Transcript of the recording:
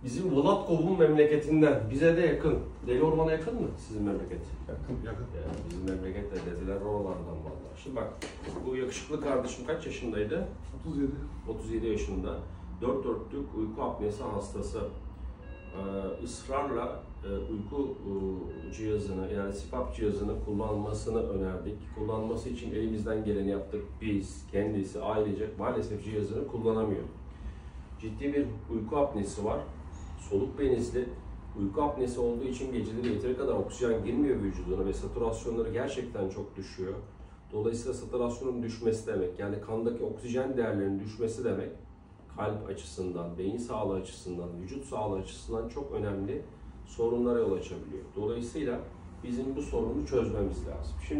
Bizim Vlatkov'un memleketinden, bize de yakın. Deli Orman'a yakın mı sizin memleket? Yakın. Bizim memleket de dediler oralardan vallahi. Şimdi bak, bu yakışıklı kardeşim kaç yaşındaydı? 37. 37 yaşında. 4 dörtlük uyku apnesi hastası. Israrla uyku cihazını, yani CPAP cihazını kullanmasını önerdik. Kullanması için elimizden geleni yaptık. Biz, kendisi, ailecek maalesef cihazını kullanamıyor. Ciddi bir uyku apnesi var. Soluk benizli. Uyku apnesi olduğu için geceleri yeteri kadar oksijen girmiyor vücuduna ve satürasyonları gerçekten çok düşüyor. Dolayısıyla satürasyonun düşmesi demek, yani kandaki oksijen değerlerinin düşmesi demek, kalp açısından, beyin sağlığı açısından, vücut sağlığı açısından çok önemli sorunlara yol açabiliyor. Dolayısıyla bizim bu sorunu çözmemiz lazım. Şimdi